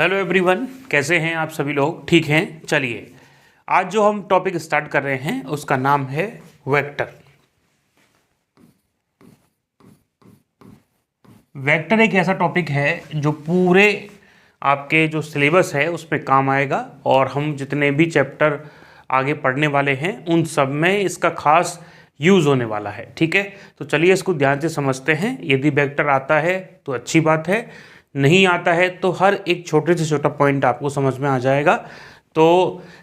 Hello everyone, कैसे हैं आप सभी लोग? ठीक हैं। चलिए, आज जो हम टॉपिक स्टार्ट कर रहे हैं उसका नाम है वेक्टर। वेक्टर एक ऐसा टॉपिक है जो पूरे आपके जो सिलेबस है उसमें काम आएगा और हम जितने भी चैप्टर आगे पढ़ने वाले हैं उन सब में इसका खास यूज़ होने वाला है। ठीक है, तो चलिए इसको ध्यान से समझते हैं। यदि वेक्टर आता है तो अच्छी बात है, नहीं आता है तो हर एक छोटे से छोटा पॉइंट आपको समझ में आ जाएगा। तो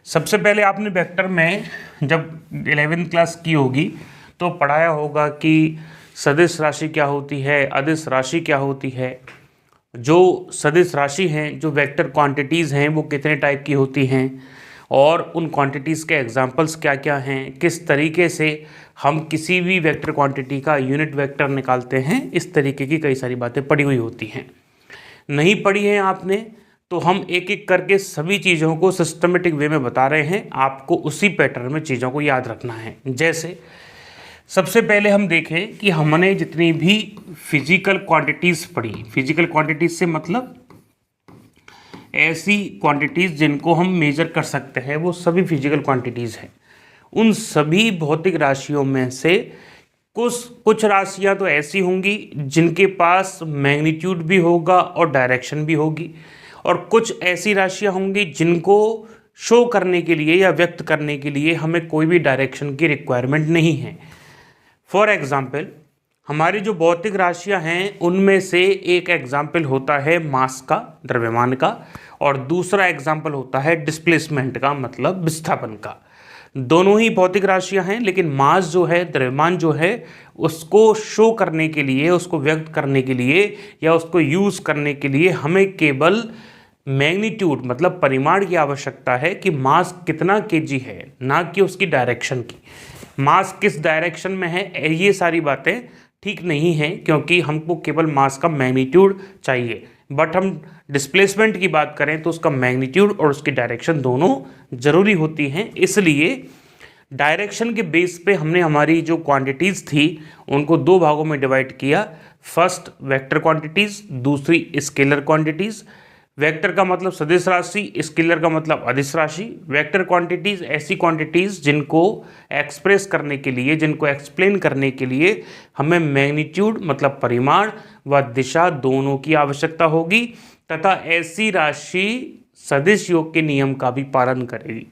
सबसे पहले आपने वेक्टर में जब 11th क्लास की होगी तो पढ़ाया होगा कि सदिश राशि क्या होती है, अदिश राशि क्या होती है। जो सदिश राशि हैं, जो वेक्टर क्वांटिटीज़ हैं, वो कितने टाइप की होती हैं और उन क्वांटिटीज़ के एग्जांपल्स क्या क्या हैं, किस तरीके से हम किसी भी वेक्टर क्वांटिटी का यूनिट वेक्टर निकालते हैं। इस तरीके की कई सारी बातें पढ़ी हुई होती हैं। नहीं पढ़ी हैं आपने तो हम एक एक करके सभी चीज़ों को सिस्टमेटिक वे में बता रहे हैं। आपको उसी पैटर्न में चीज़ों को याद रखना है। जैसे सबसे पहले हम देखें कि हमने जितनी भी फिजिकल क्वांटिटीज़ पढ़ी, फिजिकल क्वांटिटीज़ से मतलब ऐसी क्वांटिटीज़ जिनको हम मेजर कर सकते हैं, वो सभी फिजिकल क्वांटिटीज़ हैं। उन सभी भौतिक राशियों में से कुछ राशियां तो ऐसी होंगी जिनके पास मैग्नीट्यूड भी होगा और डायरेक्शन भी होगी, और कुछ ऐसी राशियां होंगी जिनको शो करने के लिए या व्यक्त करने के लिए हमें कोई भी डायरेक्शन की रिक्वायरमेंट नहीं है। फॉर एग्जाम्पल, हमारी जो भौतिक राशियां हैं उनमें से एक एग्जाम्पल होता है मास का, द्रव्यमान का, और दूसरा एग्जाम्पल होता है डिस्प्लेसमेंट का, मतलब विस्थापन का। दोनों ही भौतिक राशियां हैं, लेकिन मास जो है, द्रव्यमान जो है, उसको शो करने के लिए, उसको व्यक्त करने के लिए या उसको यूज़ करने के लिए हमें केवल मैग्नीट्यूड मतलब परिमाण की आवश्यकता है कि मास कितना केजी है, ना कि उसकी डायरेक्शन की। मास किस डायरेक्शन में है, ये सारी बातें ठीक नहीं हैं, क्योंकि हमको केवल मास का मैग्नीट्यूड चाहिए। बट हम डिस्प्लेसमेंट की बात करें तो उसका मैग्नीट्यूड और उसकी डायरेक्शन दोनों ज़रूरी होती हैं। इसलिए डायरेक्शन के बेस पे हमने हमारी जो क्वांटिटीज़ थी उनको दो भागों में डिवाइड किया। फर्स्ट वेक्टर क्वांटिटीज़, दूसरी स्केलर क्वांटिटीज़। वेक्टर का मतलब सदिश राशि, स्केलर का मतलब अदिश राशि। वेक्टर क्वांटिटीज़ ऐसी क्वांटिटीज़ जिनको एक्सप्रेस करने के लिए, जिनको एक्सप्लेन करने के लिए हमें मैग्नीट्यूड मतलब परिमाण व दिशा दोनों की आवश्यकता होगी, तथा ऐसी राशि सदिश योग के नियम का भी पालन करेगी।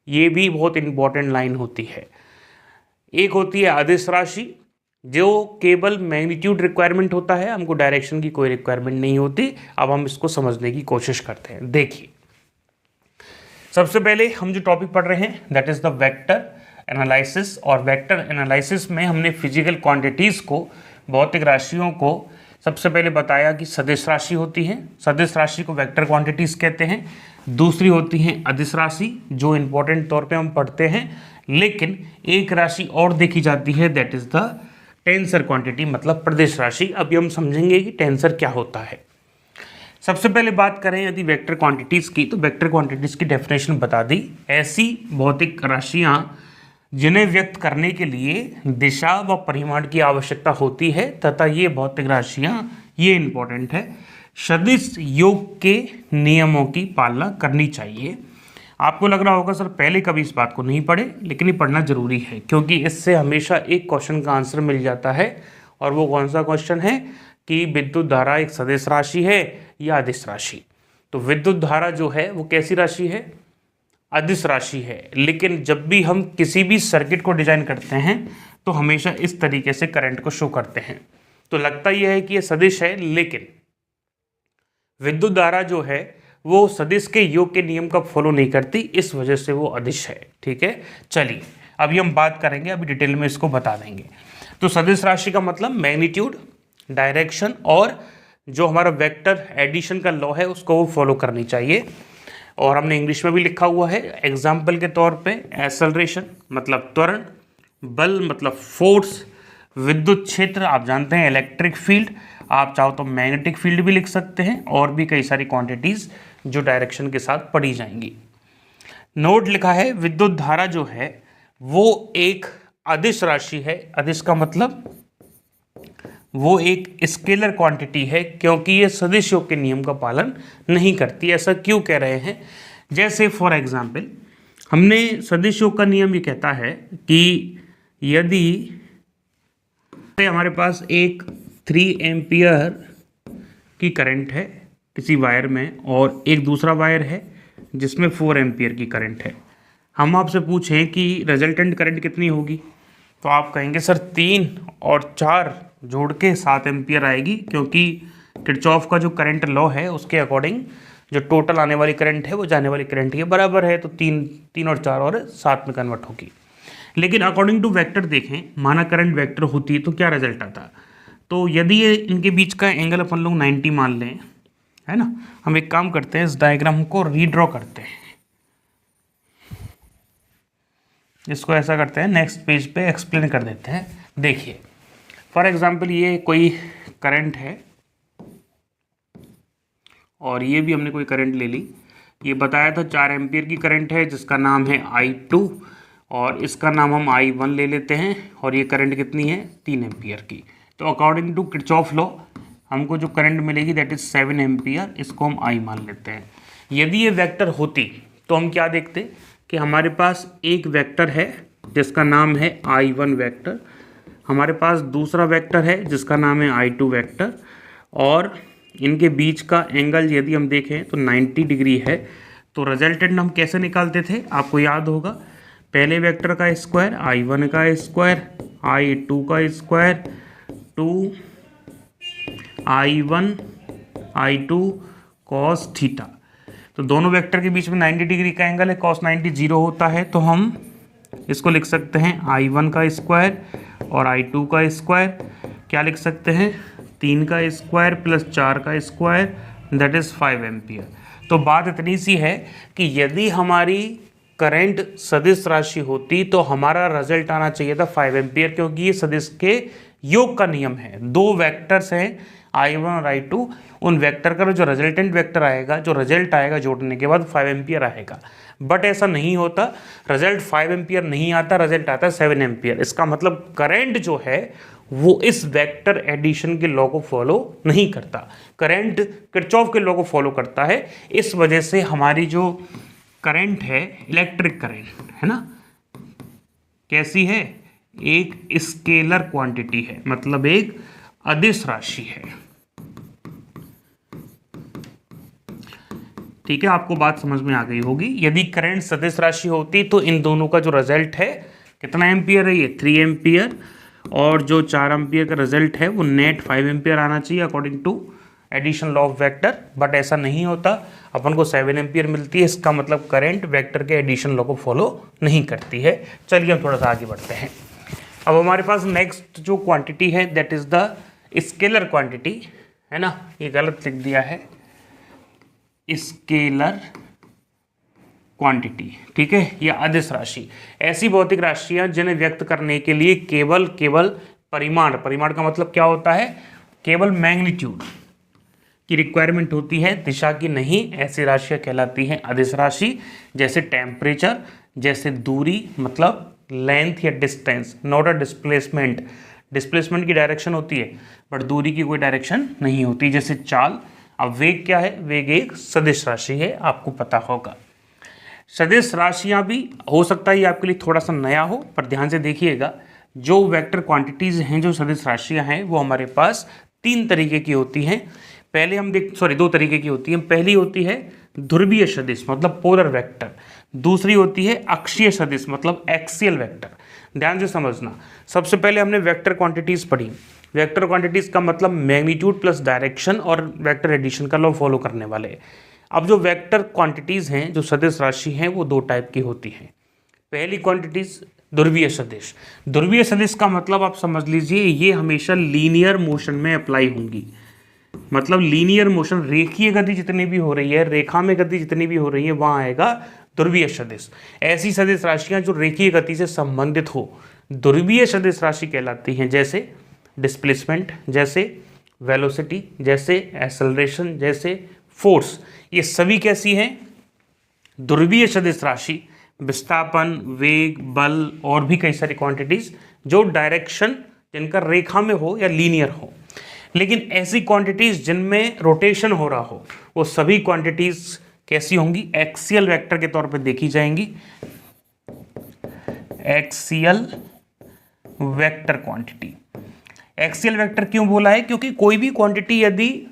ये भी बहुत इंपॉर्टेंट लाइन होती है। एक होती है अदिश राशि, जो केवल मैग्नीट्यूड रिक्वायरमेंट होता है, हमको डायरेक्शन की कोई रिक्वायरमेंट नहीं होती। अब हम इसको समझने की कोशिश करते हैं। देखिए, सबसे पहले हम जो टॉपिक पढ़ रहे हैं that is the vector analysis. और वेक्टर एनालिसिस में हमने फिजिकल क्वांटिटीज़ को, भौतिक राशियों को सबसे पहले बताया कि सदिश राशि होती है, सदिश राशि को वेक्टर क्वांटिटीज़ कहते हैं। दूसरी होती हैं अदिश राशि, जो इंपॉर्टेंट तौर पे हम पढ़ते हैं। लेकिन एक राशि और देखी जाती है that is the tensor quantity मतलब प्रदेश राशि। अभी हम समझेंगे कि टेंसर क्या होता है। सबसे पहले बात करें यदि वेक्टर क्वांटिटीज़ की, तो वेक्टर क्वांटिटीज़ की डेफिनेशन बता दी। ऐसी भौतिक राशियां जिन्हें व्यक्त करने के लिए दिशा व परिमाण की आवश्यकता होती है, तथा ये भौतिक राशियां, ये इंपॉर्टेंट है, सदिश योग के नियमों की पालना करनी चाहिए। आपको लग रहा होगा सर पहले कभी इस बात को नहीं पढ़े, लेकिन ये पढ़ना जरूरी है, क्योंकि इससे हमेशा एक क्वेश्चन का आंसर मिल जाता है। और वो कौन सा क्वेश्चन है कि विद्युत धारा एक सदिश राशि है या अदिश राशि। तो विद्युत धारा जो है वो कैसी राशि है? अदिश राशि है। लेकिन जब भी हम किसी भी सर्किट को डिजाइन करते हैं तो हमेशा इस तरीके से करंट को शो करते हैं। तो लगता यह है कि ये सदिश है, लेकिन विद्युत धारा जो है वो सदिश के योग के नियम का फॉलो नहीं करती, इस वजह से वो अदिश है। ठीक है, चलिए अभी हम बात करेंगे, अभी डिटेल में इसको बता देंगे। तो सदिश राशि का मतलब मैग्नीट्यूड, डायरेक्शन और जो हमारा वेक्टर एडिशन का लॉ है उसको वो फॉलो करनी चाहिए। और हमने इंग्लिश में भी लिखा हुआ है एग्जाम्पल के तौर पे। एक्सेलरेशन मतलब त्वरण, बल मतलब फोर्स, विद्युत क्षेत्र आप जानते हैं इलेक्ट्रिक फील्ड, आप चाहो तो मैग्नेटिक फील्ड भी लिख सकते हैं, और भी कई सारी क्वांटिटीज़ जो डायरेक्शन के साथ पढ़ी जाएंगी। नोट लिखा है विद्युत धारा जो है वो एक अदिश राशि है। अदिश का मतलब वो एक स्केलर क्वांटिटी है, क्योंकि ये सदिश योग के नियम का पालन नहीं करती। ऐसा क्यों कह रहे हैं? जैसे फॉर एग्जाम्पल, हमने सदिश योग का नियम ये कहता है कि यदि हमारे पास एक 3 एम्पियर की करंट है किसी वायर में और एक दूसरा वायर है जिसमें 4 एम्पियर की करंट है, हम आपसे पूछें कि रिजल्टेंट करंट कितनी होगी, तो आप कहेंगे सर 3 और 4 जोड़ के 7 एम्पियर आएगी, क्योंकि किरचॉफ का जो करंट लॉ है उसके अकॉर्डिंग जो टोटल आने वाली करंट है वो जाने वाली करंट के बराबर है, तो 3 और 4 और 7 में कन्वर्ट होगी। लेकिन अकॉर्डिंग टू वेक्टर देखें, माना करंट वेक्टर होती है तो क्या रिजल्ट आता? तो यदि ये इनके बीच का एंगल अपन लोग 90 मान लें, है ना, हम एक काम करते हैं, इस डायग्राम को रीड्रॉ करते हैं, इसको ऐसा करते हैं, नेक्स्ट पेज पे एक्सप्लेन कर देते हैं। देखिए फॉर एग्जांपल ये कोई करंट है और ये भी हमने कोई करंट ले ली, ये बताया था 4 एम्पियर की करंट है जिसका नाम है I2 और इसका नाम हम I1 ले लेते हैं, और ये करंट कितनी है 3 एम्पियर की। तो अकॉर्डिंग टू किरचॉफ लॉ हमको जो करंट मिलेगी दैट इज 7 एम्पियर, इसको हम I मान लेते हैं। यदि ये वेक्टर होती तो हम क्या देखते कि हमारे पास एक वेक्टर है जिसका नाम है I1 वेक्टर, हमारे पास दूसरा वेक्टर है जिसका नाम है I2 वेक्टर, और इनके बीच का एंगल यदि हम देखें तो 90 डिग्री है। तो रिजल्टेंट हम कैसे निकालते थे, आपको याद होगा, पहले वेक्टर का स्क्वायर I1 का स्क्वायर I2 का square 2 I1 I2 cos theta. तो दोनों वेक्टर के बीच में 90 डिग्री का एंगल है, cos 90 0 होता है, तो हम इसको लिख सकते हैं I1 का स्क्वायर और I2 का स्क्वायर, क्या लिख सकते हैं 3 का स्क्वायर प्लस 4 का स्क्वायर, दैट इज़ 5 एम्पियर। तो बात इतनी सी है कि यदि हमारी करंट सदिश राशि होती तो हमारा रिजल्ट आना चाहिए था 5 एम्पियर, क्योंकि ये सदिश के योग का नियम है। दो वेक्टर्स हैं I1 और I2, उन वेक्टर का जो रिजल्टेंट वेक्टर आएगा, जो रिजल्ट आएगा जोड़ने के बाद 5 एम्पियर आएगा। बट ऐसा नहीं होता, रिजल्ट 5 एम्पियर नहीं आता, रिजल्ट आता है 7 एम्पियर। इसका मतलब करंट जो है वो इस वेक्टर एडिशन के लॉ को फॉलो नहीं करता, करंट किरचॉफ के लॉ को फॉलो करता है। इस वजह से हमारी जो करंट है, इलेक्ट्रिक करंट है ना, कैसी है, एक स्केलर क्वांटिटी है, मतलब एक अदिश राशि है। ठीक है, आपको बात समझ में आ गई होगी। यदि करंट सदिश राशि होती तो इन दोनों का जो रिजल्ट है कितना एम्पियर है, ये 3 एम्पियर, और जो 4 एम्पियर का रिजल्ट है वो नेट 5 एम्पियर आना चाहिए according to addition law of vector. But ऐसा नहीं होता, अपन को 7 एम्पियर मिलती है। इसका मतलब करंट वेक्टर के एडिशन लॉ को फॉलो नहीं करती है। चलिए हम थोड़ा सा आगे बढ़ते हैं। अब हमारे पास नेक्स्ट जो क्वांटिटी है that is the scalar quantity, है ना, ये गलत लिख दिया है, स्केलर क्वांटिटी। ठीक है, या अदिश राशि, ऐसी भौतिक राशियां जिन्हें व्यक्त करने के लिए केवल परिमाण का मतलब क्या होता है, केवल मैग्नीट्यूड की रिक्वायरमेंट होती है, दिशा की नहीं। ऐसी राशियां कहलाती हैं अदिश राशि। जैसे टेम्परेचर, जैसे दूरी मतलब लेंथ या distance, not a displacement, displacement की डायरेक्शन होती है बट दूरी की कोई डायरेक्शन नहीं होती। जैसे चाल। अब वेग क्या है, वेग एक सदिश राशि है, आपको पता होगा। सदिश राशियां भी हो सकता है ये आपके लिए थोड़ा सा नया हो, पर ध्यान से देखिएगा, जो वेक्टर क्वांटिटीज हैं, जो सदिश राशियां हैं, वो हमारे पास 3 तरीके की होती हैं। पहले हम 2 तरीके की होती हैं। पहली होती है ध्रुवीय सदिश मतलब पोलर वेक्टर, दूसरी होती है अक्षीय सदिश मतलब एक्सियल वेक्टर। ध्यान से समझना, सबसे पहले हमने वेक्टर क्वांटिटीज पढ़ी। वेक्टर क्वांटिटीज का मतलब मैग्नीट्यूड प्लस डायरेक्शन और वेक्टर एडिशन का लॉ फॉलो करने वाले। अब जो वेक्टर क्वांटिटीज हैं, जो सदिश राशि हैं, वो 2 टाइप की होती हैं। पहली क्वांटिटीज ध्रुवीय सदिश। ध्रुवीय सदिश का मतलब आप समझ लीजिए, ये हमेशा लीनियर मोशन में अप्लाई होंगी। मतलब लीनियर मोशन, रेखीय गति जितनी भी हो रही है, रेखा में गति जितनी भी हो रही है, वहाँ आएगा ध्रुवीय सदिश। ऐसी सदिश राशियाँ जो रेखीय गति से संबंधित हो, ध्रुवीय सदिश राशि कहलाती हैं। जैसे डिस्प्लेसमेंट, जैसे वेलोसिटी, जैसे एक्सेलरेशन, जैसे फोर्स, ये सभी कैसी हैं, ध्रुवीय सदिश राशि। विस्थापन, वेग, बल और भी कई सारी क्वांटिटीज जो डायरेक्शन जिनका रेखा में हो या लीनियर हो, लेकिन ऐसी क्वांटिटीज जिनमें रोटेशन हो रहा हो वो सभी क्वांटिटीज कैसी होंगी, एक्सियल वेक्टर के तौर पे देखी जाएंगी। Axial vector quantity, axial vector क्यों बोला है, क्योंकि कोई भी क्वांटिटी यदि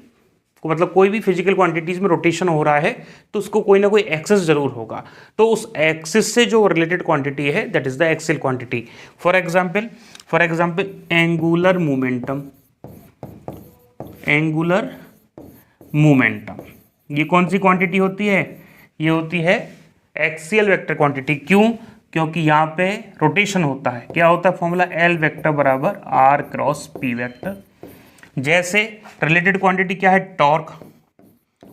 मतलब कोई भी फिजिकल क्वांटिटीज में रोटेशन हो रहा है तो उसको कोई ना कोई एक्सिस जरूर होगा, तो उस एक्सिस से जो रिलेटेड क्वांटिटी है that is the axial quantity. For example angular momentum, angular momentum ये कौन सी क्वांटिटी होती है, ये होती है एक्सियल वेक्टर क्वांटिटी। क्यों, क्योंकि यहाँ पे रोटेशन होता है। क्या होता है फॉर्मूला, एल वेक्टर बराबर आर क्रॉस पी वेक्टर। जैसे रिलेटेड क्वांटिटी क्या है, टॉर्क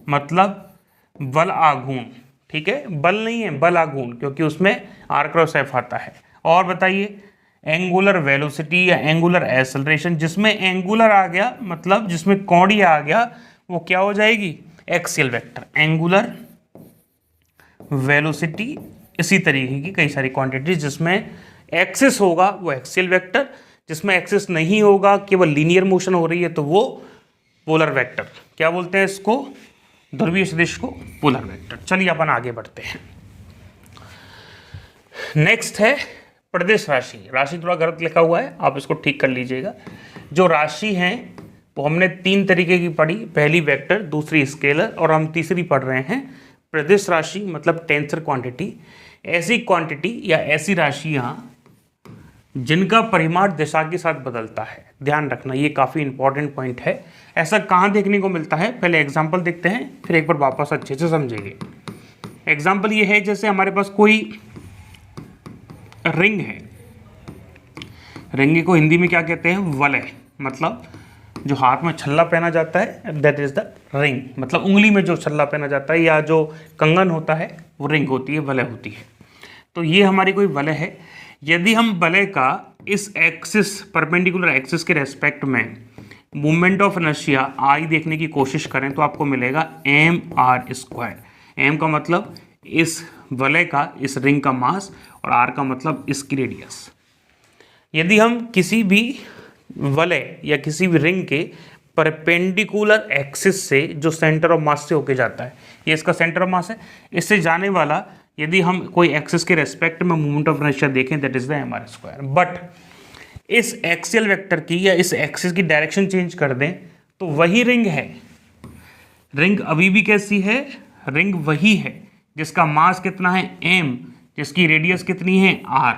मतलब बल आघूर्ण, ठीक है, बल नहीं है बल आघूर्ण, क्योंकि उसमें आर क्रॉस एफ आता है। और बताइए एंगुलर वेलोसिटी या एंगुलर एक्सेलरेशन, जिसमें एंगुलर आ गया मतलब जिसमें कोणीय आ गया वो क्या हो जाएगी, एक्सियल वेक्टर। एंगुलर वेलोसिटी, इसी तरीके की कई सारी क्वांटिटीज जिसमें एक्सिस होगा वो एक्सियल वेक्टर, जिसमें एक्सिस नहीं होगा केवल लीनियर मोशन हो रही है तो वो पोलर वेक्टर। क्या बोलते हैं इसको, ध्रुवीय सदिश को पोलर वेक्टर। चलिए अपन आगे बढ़ते हैं। नेक्स्ट है प्रदेश राशि। राशि थोड़ा गलत लिखा हुआ है, आप इसको ठीक कर लीजिएगा। जो राशि हैं वो हमने 3 तरीके की पढ़ी, पहली वेक्टर, दूसरी स्केलर और हम तीसरी पढ़ रहे हैं प्रदेश राशि मतलब टेंसर क्वांटिटी। ऐसी क्वांटिटी या ऐसी राशियां जिनका परिमाण दिशा के साथ बदलता है। ध्यान रखना ये काफ़ी इंपॉर्टेंट पॉइंट है। ऐसा कहाँ देखने को मिलता है, पहले एग्जाम्पल देखते हैं फिर एक बार वापस अच्छे से समझेंगे। एग्जाम्पल ये है जैसे हमारे पास कोई रिंग है, रिंग को हिंदी में क्या कहते हैं, वलय, मतलब जो हाथ में छल्ला पहना जाता है दैट इज द रिंग, मतलब उंगली में जो छल्ला पहना जाता है या जो कंगन होता है वो रिंग होती है, वलय होती है। तो ये हमारी कोई वलय है। यदि हम वलय का इस एक्सिस परपेंडिकुलर एक्सिस के रेस्पेक्ट में मूवमेंट ऑफ इनर्शिया आई देखने की कोशिश करें तो आपको मिलेगा एम आर स्क्वायर। एम का मतलब इस वलय का, इस रिंग का मास, और आर का मतलब इसकी रेडियस। यदि हम किसी भी वलय या किसी भी रिंग के परपेंडिकुलर एक्सिस से जो सेंटर ऑफ मास से होके जाता है, ये इसका सेंटर ऑफ मास है, इससे जाने वाला यदि हम कोई एक्सिस के रेस्पेक्ट में मूवमेंट ऑफ इनर्शिया देखें that is the M R square. But इस एक्सियल वेक्टर की या इस एक्सिस की डायरेक्शन चेंज कर दें तो वही रिंग है, रिंग अभी भी कैसी है, रिंग वही है जिसका मास कितना है m, जिसकी रेडियस कितनी है r,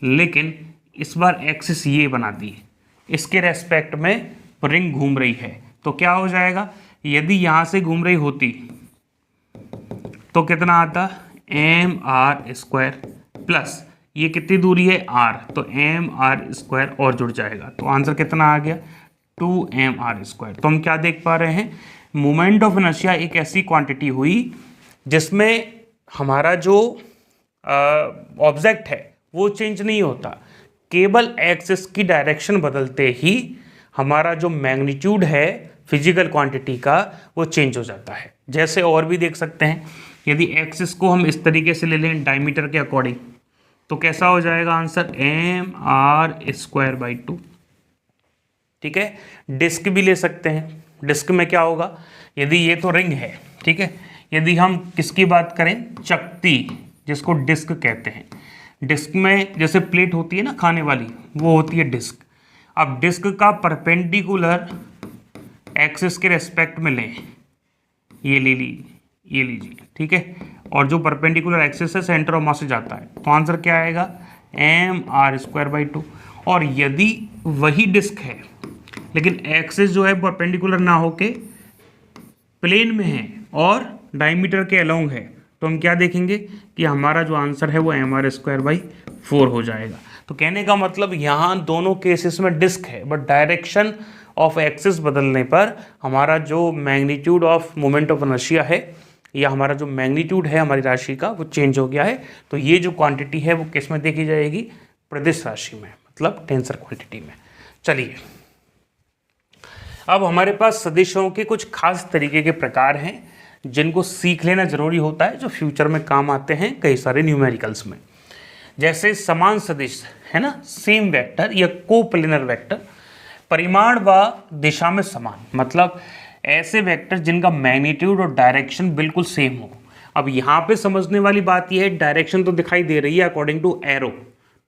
लेकिन इस बार एक्सिस ये बना दी है, इसके रेस्पेक्ट में रिंग घूम रही है। तो क्या हो जाएगा, यदि यहाँ से घूम रही होती तो कितना आता, एम आर स्क्वायर प्लस ये कितनी दूरी है r, तो एम आर स्क्वायर और जुड़ जाएगा। तो आंसर कितना आ गया, 2mr स्क्वायर। तो हम क्या देख पा रहे हैं, मोमेंट ऑफ इनर्शिया एक ऐसी क्वांटिटी हुई जिसमें हमारा जो ऑब्जेक्ट है वो चेंज नहीं होता, केवल एक्सिस की डायरेक्शन बदलते ही हमारा जो मैग्नीट्यूड है फिजिकल क्वांटिटी का वो चेंज हो जाता है। जैसे और भी देख सकते हैं, यदि एक्सिस को हम इस तरीके से ले लें डायमीटर के अकॉर्डिंग तो कैसा हो जाएगा answer, M R square by 2। ठीक है, डिस्क भी ले सकते हैं। डिस्क में क्या होगा, यदि ये तो रिंग है, ठीक है, यदि हम किसकी बात करें, चकती, जिसको डिस्क कहते हैं। डिस्क में जैसे प्लेट होती है ना खाने वाली, वो होती है डिस्क। अब डिस्क का परपेंडिकुलर एक्सिस के रेस्पेक्ट में लें, ये ले लीजिए, ये लीजिए, ठीक है, और जो परपेंडिकुलर एक्सिस है सेंटर ऑफ मास से जाता है, तो आंसर क्या आएगा, एम आर स्क्वायर बाई 2। और यदि वही डिस्क है लेकिन एक्सिस जो है परपेंडिकुलर ना होके प्लेन में है और डायमीटर के अलोंग है, तो हम क्या देखेंगे कि हमारा जो आंसर है वो एम आर स्क्वायर बाई 4 हो जाएगा। तो कहने का मतलब यहाँ दोनों केसेस में डिस्क है बट डायरेक्शन ऑफ एक्सिस बदलने पर हमारा जो magnitude of moment of inertia है या हमारा जो मैग्नीट्यूड है हमारी राशि का वो चेंज हो गया है। तो ये जो क्वांटिटी है वो किस में देखी जाएगी, प्रदिश राशि में, मतलब टेंसर क्वांटिटी में। चलिए अब हमारे पास सदिशों के कुछ खास तरीके के प्रकार हैं जिनको सीख लेना जरूरी होता है, जो फ्यूचर में काम आते हैं कई सारे न्यूमेरिकल्स में। जैसे समान सदिश है ना, सेम वेक्टर या कोप्लेनर वेक्टर। परिमाण व दिशा में समान, मतलब ऐसे वेक्टर जिनका मैग्नीट्यूड और डायरेक्शन बिल्कुल सेम हो। अब यहाँ पे समझने वाली बात यह है, डायरेक्शन तो दिखाई दे रही है अकॉर्डिंग टू एरो,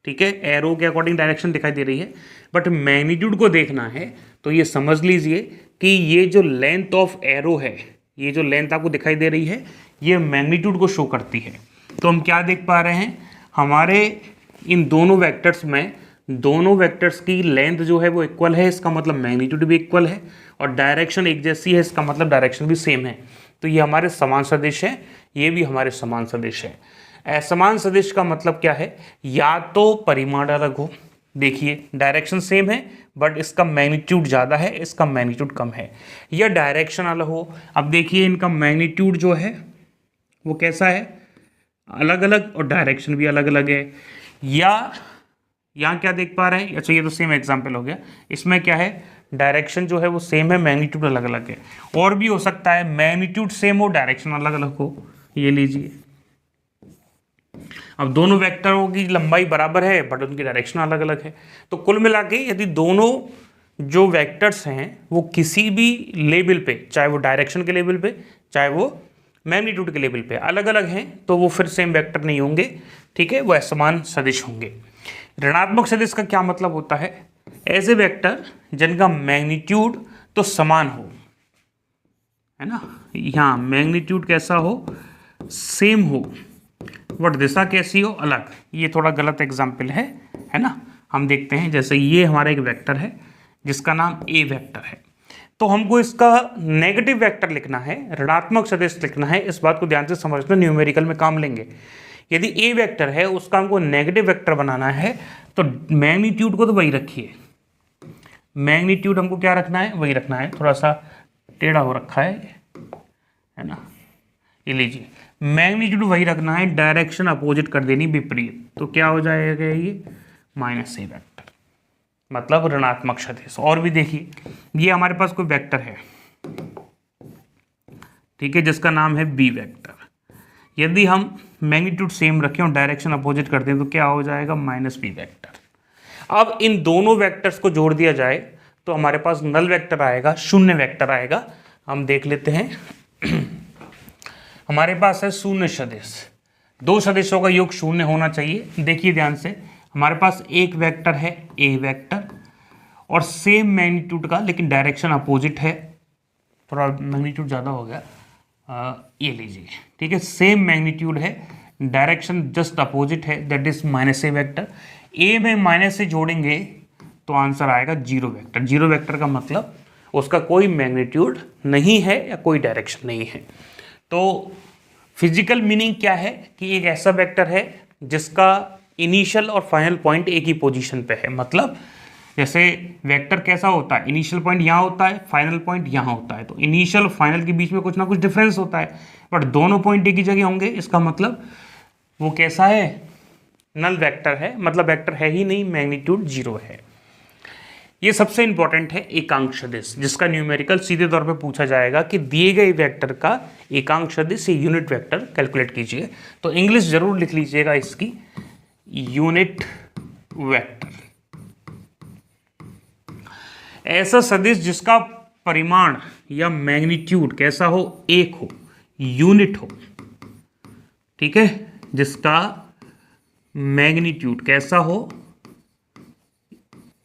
ठीक है, एरो के अकॉर्डिंग डायरेक्शन दिखाई दे रही है, बट मैग्नीट्यूड को देखना है तो ये समझ लीजिए कि ये जो लेंथ ऑफ एरो है, ये जो लेंथ आपको दिखाई दे रही है, ये मैग्नीट्यूड को शो करती है। तो हम क्या देख पा रहे हैं, हमारे इन दोनों वेक्टर्स में दोनों वेक्टर्स की लेंथ जो है वो इक्वल है, इसका मतलब मैग्नीट्यूड भी इक्वल है, और डायरेक्शन एक जैसी है, इसका मतलब डायरेक्शन भी सेम है। तो ये हमारे समान सदिश है, ये भी हमारे समान सदिश है। असमान सदिश का मतलब क्या है, या तो परिमाण अलग हो, देखिए डायरेक्शन सेम है बट इसका मैग्नीट्यूड ज़्यादा है, इसका मैग्नीट्यूड कम है, या डायरेक्शन अलग हो। अब देखिए इनका मैग्नीट्यूड जो है वो कैसा है, अलग अलग, और डायरेक्शन भी अलग अलग है। या यहाँ क्या देख पा रहे हैं, अच्छा ये तो सेम एग्जाम्पल हो गया, इसमें क्या है, डायरेक्शन जो है वो सेम है, मैग्नीट्यूड अलग अलग है। और भी हो सकता है मैग्नीट्यूड सेम हो, डायरेक्शन अलग अलग हो, ये लीजिए। अब दोनों वेक्टरों की लंबाई बराबर है बट उनकी डायरेक्शन अलग अलग है। तो कुल मिला के यदि दोनों जो वेक्टर्स हैं वो किसी भी लेवल पे, चाहे वो डायरेक्शन के लेवल पे चाहे वो मैग्नीट्यूड के लेवल पे अलग अलग हैं, तो वो फिर सेम वेक्टर नहीं होंगे, ठीक है, वो असमान सदिश होंगे। ऋणात्मक सदिश का क्या मतलब होता है, ऐसे वेक्टर जिनका मैग्नीट्यूड तो समान हो, है ना, यहाँ मैग्नीट्यूड कैसा हो, सेम हो, बट दिशा कैसी हो, अलग। ये थोड़ा गलत एग्जाम्पल है ना। हम देखते हैं, जैसे ये हमारा एक वेक्टर है जिसका नाम ए वेक्टर है, तो हमको इसका नेगेटिव वेक्टर लिखना है, ऋणात्मक सदिश लिखना है। इस बात को ध्यान से समझना, न्यूमेरिकल में काम लेंगे। यदि ए वेक्टर है उसका हमको नेगेटिव वेक्टर बनाना है तो मैग्नीट्यूड को तो वही रखिए, मैग्नीट्यूड हमको क्या रखना है, वही रखना है, थोड़ा सा टेढ़ा हो रखा है ना, ये लीजिए, मैग्नीट्यूड वही रखना है, डायरेक्शन अपोजिट कर देनी विपरीत, तो क्या हो जाएगा ये माइनस ए वेक्टर, मतलब ऋणात्मक सदिश। और भी देखिए, ये हमारे पास कोई वेक्टर है, ठीक है, जिसका नाम है बी वेक्टर। यदि हम मैग्नीट्यूड सेम रखें और डायरेक्शन अपोजिट कर दें तो क्या हो जाएगा, माइनस बी वेक्टर। अब इन दोनों वेक्टर्स को जोड़ दिया जाए तो हमारे पास नल वेक्टर आएगा, शून्य वेक्टर आएगा। हम देख लेते हैं हमारे पास है शून्य सदिश, दो सदिशों का योग शून्य होना चाहिए। देखिए ध्यान से, हमारे पास एक वेक्टर है ए वेक्टर और सेम मैग्नीट्यूड का, लेकिन डायरेक्शन अपोजिट है, थोड़ा मैग्नीट्यूड ज़्यादा हो गया, ये लीजिए, ठीक है, सेम मैग्नीट्यूड है, डायरेक्शन जस्ट अपोजिट है, that is minus A vector. A में माइनस से जोड़ेंगे तो आंसर आएगा जीरो वेक्टर। जीरो वेक्टर का मतलब उसका कोई मैग्नीट्यूड नहीं है या कोई डायरेक्शन नहीं है। तो फिजिकल मीनिंग क्या है कि एक ऐसा वेक्टर है जिसका इनिशियल और फाइनल पॉइंट एक ही पोजीशन पे है। मतलब जैसे वेक्टर कैसा होता है, इनिशियल पॉइंट यहाँ होता है, फाइनल पॉइंट यहाँ होता है, तो इनिशियल और फाइनल के बीच में कुछ ना कुछ डिफरेंस होता है, बट दोनों पॉइंट एक ही जगह होंगे। इसका मतलब वो कैसा है, नल वेक्टर है, मतलब वेक्टर है ही नहीं, मैग्नीट्यूड जीरो है। ये सबसे इंपॉर्टेंट है एकांक सदिश, जिसका न्यूमेरिकल सीधे तौर पे पूछा जाएगा कि दिए गए वेक्टर का एकांक सदिश या यूनिट वेक्टर कैलकुलेट कीजिए। तो इंग्लिश जरूर लिख लीजिएगा इसकी, यूनिट वेक्टर। ऐसा सदिश जिसका परिमाण या मैग्नीट्यूड कैसा हो, एक हो, यूनिट हो, ठीक है, जिसका मैग्नीट्यूड कैसा हो,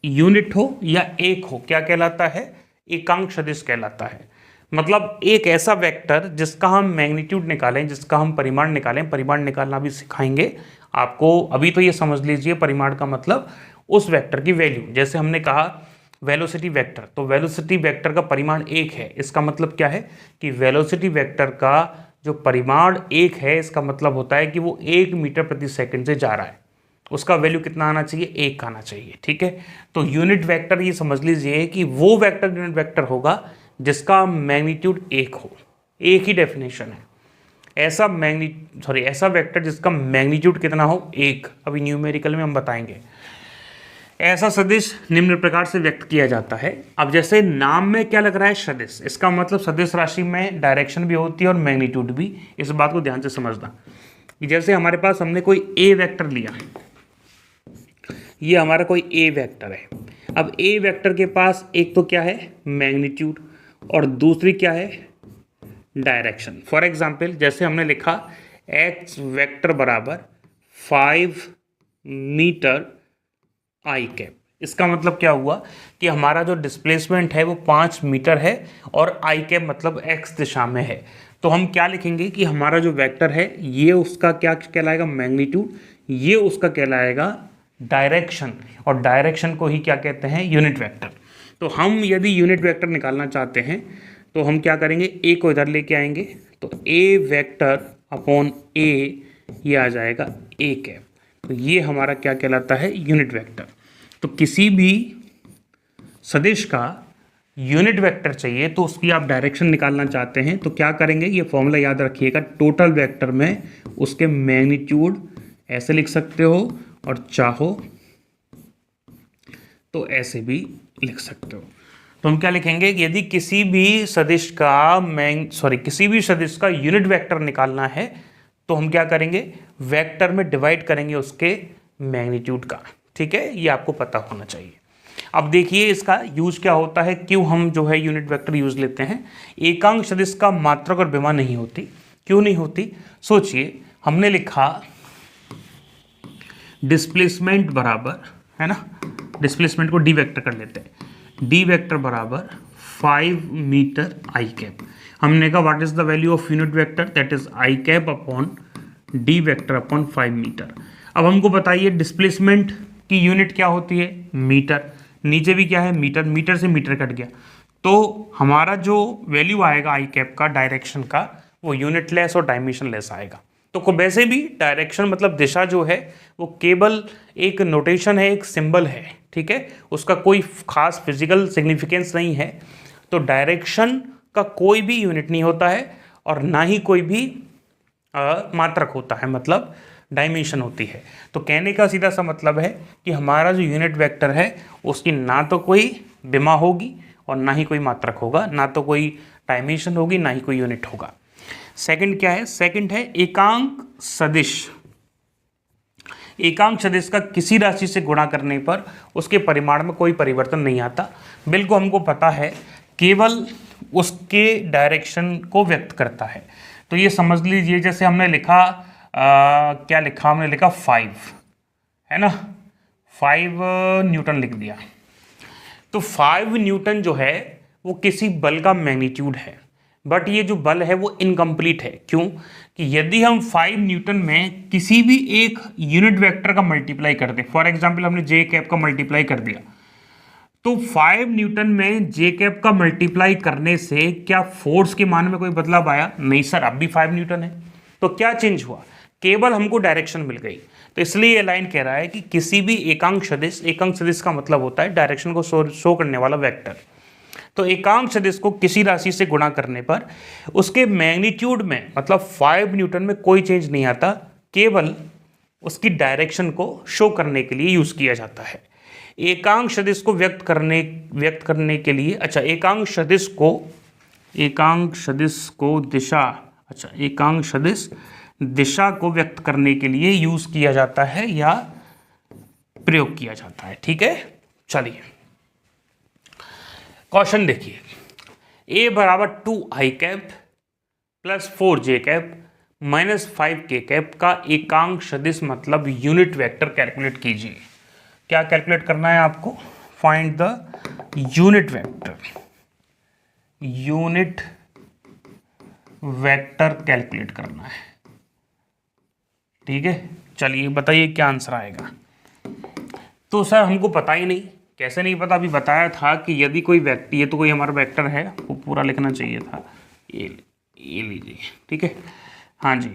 यूनिट हो या एक हो, क्या कहलाता है, एकांक सदिश कहलाता है। मतलब एक ऐसा वेक्टर जिसका हम मैग्नीट्यूड निकालें, जिसका हम परिमाण निकालें, परिमाण निकालना भी सिखाएंगे आपको। अभी तो ये समझ लीजिए परिमाण का मतलब उस वेक्टर की वैल्यू। जैसे हमने कहा वेलोसिटी वेक्टर, तो वेलोसिटी वेक्टर का परिमाण एक है, इसका मतलब क्या है कि वेलोसिटी वेक्टर का जो परिमाण एक है, इसका मतलब होता है कि वो 1 मीटर प्रति सेकंड से जा रहा है, उसका वैल्यू कितना आना चाहिए, एक आना चाहिए, ठीक है। तो यूनिट वेक्टर ये समझ लीजिए कि वो वेक्टर यूनिट वेक्टर होगा जिसका मैग्नीट्यूड एक हो, एक ही डेफिनेशन है। ऐसा ऐसा वेक्टर जिसका मैग्नीट्यूड कितना हो, एक। अभी न्यूमेरिकल में हम बताएंगे। ऐसा सदिश निम्न प्रकार से व्यक्त किया जाता है। अब जैसे नाम में क्या लग रहा है, सदिश, इसका मतलब सदिश राशि में डायरेक्शन भी होती है और मैग्नीट्यूड भी। इस बात को ध्यान से समझना। जैसे हमारे पास हमने कोई ए वेक्टर लिया, ये हमारा कोई ए वेक्टर है। अब ए वेक्टर के पास एक तो क्या है, मैग्नीट्यूड, और दूसरी क्या है, डायरेक्शन। फॉर एग्जाम्पल जैसे हमने लिखा एक्स वेक्टर बराबर 5 मीटर आई कैप, इसका मतलब क्या हुआ कि हमारा जो डिस्प्लेसमेंट है वो 5 मीटर है और आई कैप मतलब एक्स दिशा में है। तो हम क्या लिखेंगे कि हमारा जो वेक्टर है ये उसका क्या कहलाएगा, मैग्नीट्यूड, ये उसका कहलाएगा डायरेक्शन, और डायरेक्शन को ही क्या कहते हैं, यूनिट वेक्टर। तो हम यदि यूनिट वेक्टर निकालना चाहते हैं तो हम क्या करेंगे, ए को इधर लेके आएंगे, तो ए वेक्टर अपॉन ए, ये आ जाएगा ए कैप। तो ये हमारा क्या कहलाता है, यूनिट वेक्टर। तो किसी भी सदिश का यूनिट वेक्टर चाहिए तो उसकी आप डायरेक्शन निकालना चाहते हैं तो क्या करेंगे, ये फॉर्मूला याद रखिएगा, टोटल वेक्टर में उसके मैग्नीट्यूड ऐसे लिख सकते हो और चाहो तो ऐसे भी लिख सकते हो। तो हम क्या लिखेंगे कि यदि किसी भी सदिश का यूनिट वेक्टर निकालना है तो हम क्या करेंगे, वेक्टर में डिवाइड करेंगे उसके मैग्नीट्यूड का। ठीक है, ये आपको पता होना चाहिए। अब देखिए इसका यूज क्या होता है, क्यों हम जो है यूनिट वेक्टर यूज लेते हैं। एकांक सदिश का मात्रक और विमा नहीं होती, क्यों नहीं होती, सोचिए हमने लिखा डिस्प्लेसमेंट बराबर, है ना, डिस्प्लेसमेंट को डी वेक्टर कर लेते हैं, डी वेक्टर बराबर 5 मीटर आई कैप। हमने कहा what is the value of unit vector, that is I cap upon D vector upon 5 metre. अब हमको बताइए डिस्प्लेसमेंट की यूनिट क्या होती है, मीटर, नीचे भी क्या है, मीटर, मीटर से मीटर कट गया, तो हमारा जो वैल्यू आएगा आई कैप का, डायरेक्शन का, वो यूनिट लेस और डायमेंशन लेस आएगा। तो वैसे भी डायरेक्शन मतलब दिशा जो है वो केवल एक नोटेशन है, एक सिंबल है, ठीक है, उसका कोई खास फिजिकल सिग्निफिकेंस नहीं है। तो डायरेक्शन का कोई भी यूनिट नहीं होता है और ना ही कोई भी मात्रक होता है, मतलब डायमेंशन होती है। तो कहने का सीधा सा मतलब है कि हमारा जो यूनिट वेक्टर है उसकी ना तो कोई विमा होगी और ना ही कोई मात्रक होगा, ना तो कोई डायमेंशन होगी, ना ही कोई यूनिट होगा। सेकंड क्या है, सेकंड है एकांक सदिश। एकांक सदिश का किसी राशि से गुणा करने पर उसके परिमाण में कोई परिवर्तन नहीं आता, बिल्कुल हमको पता है, केवल उसके डायरेक्शन को व्यक्त करता है। तो ये समझ लीजिए जैसे हमने लिखा क्या लिखा, हमने लिखा 5, है ना, 5 न्यूटन लिख दिया। तो 5 न्यूटन जो है वो किसी बल का मैग्नीट्यूड है, बट ये जो बल है वो इनकम्प्लीट है। क्यों कि यदि हम 5 न्यूटन में किसी भी एक यूनिट वेक्टर का मल्टीप्लाई कर दें, फॉर एग्जांपल हमने जे कैप का मल्टीप्लाई कर दिया, तो 5 न्यूटन में जे कैप का मल्टीप्लाई करने से क्या फोर्स के मान में कोई बदलाव आया? नहीं सर, अब भी 5 न्यूटन है। तो क्या चेंज हुआ? केवल हमको डायरेक्शन मिल गई। तो इसलिए ये लाइन कह रहा है कि किसी भी एकांक सदिश, एकांक सदिश का मतलब होता है डायरेक्शन को शो करने वाला वेक्टर। तो एकांक सदिश को किसी राशि से गुणा करने पर उसके मैग्नीट्यूड में मतलब 5 न्यूटन में कोई चेंज नहीं आता, केवल उसकी डायरेक्शन को शो करने के लिए यूज किया जाता है। एकांक सदिश को व्यक्त करने के लिए, अच्छा एकांक सदिश को दिशा, अच्छा एकांक सदिश दिशा को व्यक्त करने के लिए यूज किया जाता है या प्रयोग किया जाता है। ठीक है, चलिए क्वेश्चन देखिए, a बराबर 2 आई कैप प्लस 4 जे कैप माइनस 5 के कैप का एकांक सदिश मतलब यूनिट वेक्टर कैलकुलेट कीजिए। क्या कैलकुलेट करना है आपको? Find the unit vector calculate करना है। ठीक है, चलिए बताइए क्या आंसर आएगा। तो सर हमको पता ही नहीं, कैसे नहीं पता? अभी बताया था कि यदि कोई वेक्टर, ये तो कोई हमारा वेक्टर है, वो पूरा लिखना चाहिए था, ये लीजिए, ठीक है, हाँ जी,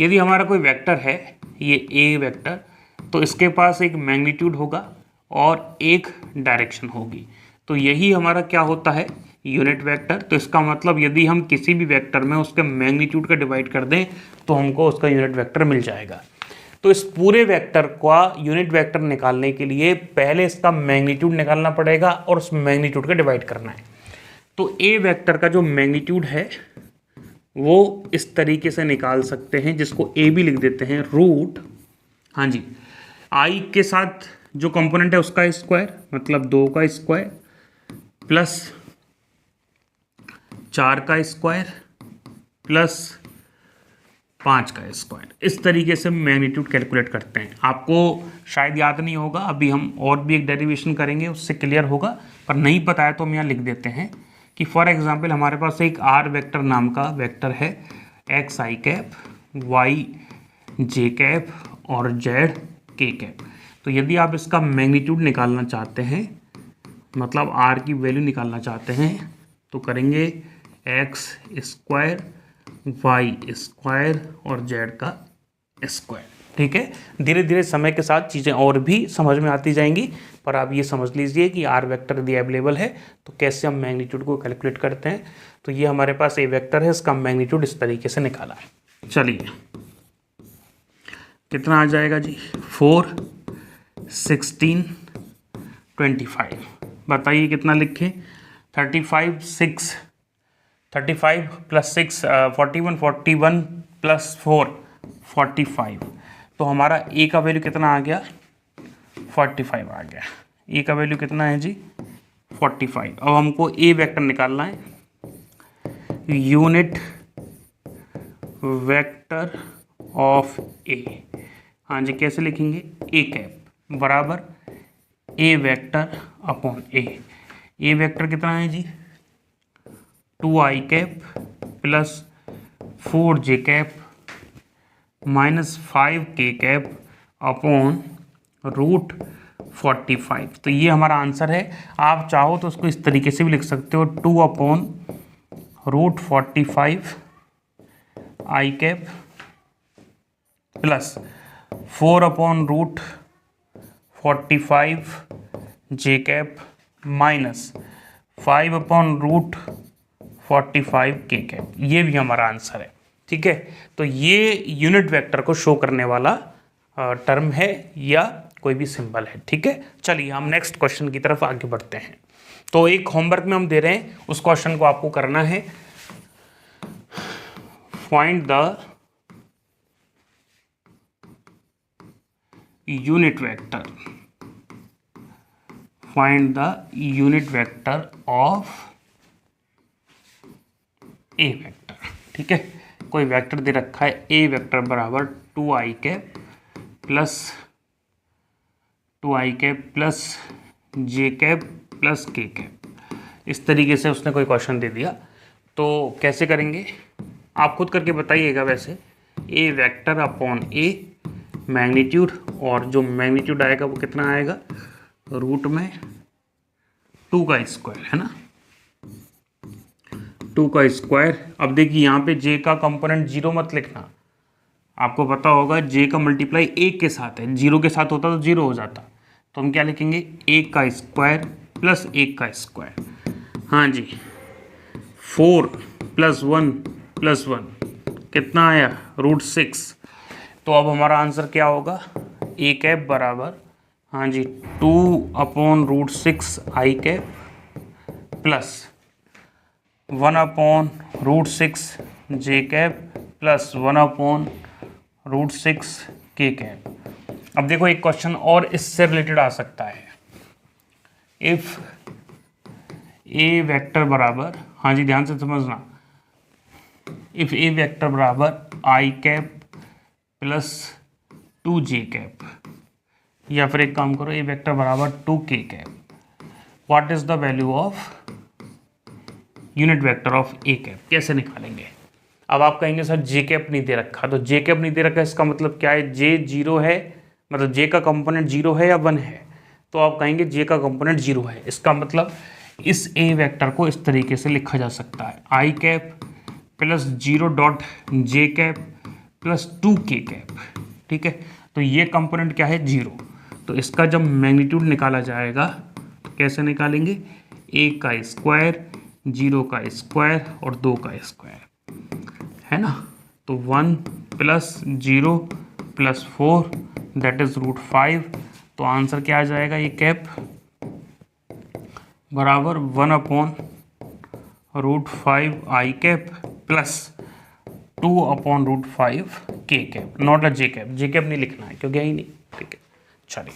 यदि हमारा कोई वेक्टर है, ये ए वेक्टर, तो इसके पास एक मैग्नीट्यूड होगा और एक डायरेक्शन होगी। तो यही हमारा क्या होता है? Unit vector. तो इसका मतलब यदि हम किसी भी वेक्टर में उसके मैग्नीट्यूड का डिवाइड कर दें तो हमको उसका यूनिट वेक्टर मिल जाएगा। तो इस पूरे वेक्टर का यूनिट वेक्टर निकालने के लिए पहले इसका मैग्नीट्यूड निकालना पड़ेगा और उस मैग्नीट्यूड का डिवाइड करना है। तो ए वेक्टर का जो मैग्नीट्यूड है वो इस तरीके से निकाल सकते हैं, जिसको ए भी लिख देते हैं, रूट, हाँ जी, आई के साथ जो कंपोनेंट है उसका स्क्वायर, मतलब 2 का स्क्वायर प्लस 4 का स्क्वायर प्लस 5 का स्क्वायर। इस तरीके से मैग्नीट्यूड कैलकुलेट करते हैं। आपको शायद याद नहीं होगा, अभी हम और भी एक डेरिवेशन करेंगे, उससे क्लियर होगा, पर नहीं पता है तो हम यहाँ लिख देते हैं कि फॉर एग्जांपल हमारे पास एक आर वेक्टर नाम का वेक्टर है, एक्स आई कैप, वाई जे कैप और जेड के कैप। तो यदि आप इसका मैग्नीट्यूड निकालना चाहते हैं, मतलब आर की वैल्यू निकालना चाहते हैं, तो करेंगे एक्स स्क्वायर वाई स्क्वायर और जेड का स्क्वायर। ठीक है, धीरे धीरे समय के साथ चीज़ें और भी समझ में आती जाएंगी, पर आप ये समझ लीजिए कि आर वेक्टर यदि अवेलेबल है तो कैसे हम मैग्नीट्यूड को कैलकुलेट करते हैं। तो ये हमारे पास ए वेक्टर है, इसका मैग्नीट्यूड इस तरीके से निकाला है। चलिए कितना आ जाएगा जी, 4 16 25। बताइए कितना लिखें, 35 प्लस 6 41 41 प्लस 4 45। तो हमारा ए का वैल्यू कितना आ गया, 45 आ गया। ए का वैल्यू कितना है जी, 45। अब हमको ए वेक्टर निकालना है, यूनिट वेक्टर ऑफ ए। हाँ जी, कैसे लिखेंगे, ए कैप बराबर A vector upon A. A vector कितना है जी, 2i cap plus 4j cap minus 5k cap upon root 45। तो ये हमारा आंसर है। आप चाहो तो उसको इस तरीके से भी लिख सकते हो, 2 अपॉन रूट 45 आई कैप प्लस 4 अपॉन रूट 45 जे कैप माइनस 5 अपॉन रूट 45 के कैप। ये भी हमारा आंसर है। ठीक है, तो ये यूनिट वेक्टर को शो करने वाला टर्म है या कोई भी सिंबल है। ठीक है, चलिए हम नेक्स्ट क्वेश्चन की तरफ आगे बढ़ते हैं। तो एक होमवर्क में हम दे रहे हैं, उस क्वेश्चन को आपको करना है, find the unit vector, find the unit vector of A vector. ठीक है, कोई वेक्टर दे रखा है, ए वेक्टर बराबर 2i कैप प्लस जे कैप प्लस के कैप। इस तरीके से उसने कोई क्वेश्चन दे दिया, तो कैसे करेंगे आप खुद करके बताइएगा। वैसे ए वेक्टर अपॉन ए मैग्नीट्यूड, और जो मैग्नीट्यूड आएगा वो कितना आएगा, रूट में 2 का स्क्वायर, है ना, 2 का स्क्वायर। अब देखिए यहाँ पे j का कंपोनेंट 0 मत लिखना, आपको पता होगा j का मल्टीप्लाई 1 के साथ है, 0 के साथ होता तो 0 हो जाता। तो हम क्या लिखेंगे, 1 का स्क्वायर प्लस 1 का स्क्वायर। हाँ जी, 4 प्लस 1 कितना आया, रूट 6। तो अब हमारा आंसर क्या होगा, ए कैप बराबर, हाँ जी, 2 अपॉन रूट 6 आई कैप प्लस 1 अपॉन रूट 6 जे कैप प्लस 1 अपॉन रूट 6 के कैप। अब देखो एक क्वेश्चन और इससे रिलेटेड आ सकता है, इफ ए वेक्टर बराबर, हाँ जी ध्यान से समझना, इफ ए वेक्टर बराबर आई कैप प्लस 2 जे कैप, या फिर एक काम करो, ए वेक्टर बराबर 2 K cap, what is the value of unit vector of A cap. कैसे निकालेंगे। अब आप कहेंगे सर जे कैप नहीं दे रखा, तो जे कैप नहीं दे रखा इसका मतलब क्या है, जे 0 है, मतलब जे का कंपोनेंट 0 है या 1 है। तो आप कहेंगे जे का कंपोनेंट 0 है, इसका मतलब इस ए वेक्टर को इस तरीके से लिखा जा सकता है, I cap plus 0 dot J cap plus 2 K cap. ठीक है, तो ये कंपोनेंट क्या है, 0। तो इसका जब मैग्नीट्यूड निकाला जाएगा तो कैसे निकालेंगे, ए का स्क्वायर, 0 का स्क्वायर और 2 का स्क्वायर, है ना। तो 1 plus 0 plus 4 that is root 5। तो आंसर क्या आ जाएगा, ये कैप बराबर 1 अपॉन रूट 5 आई कैप प्लस 2 अपॉन रूट 5 के cap, not a J cap. J cap नहीं लिखना है क्योंकि यही नहीं। ठीक है, चलिए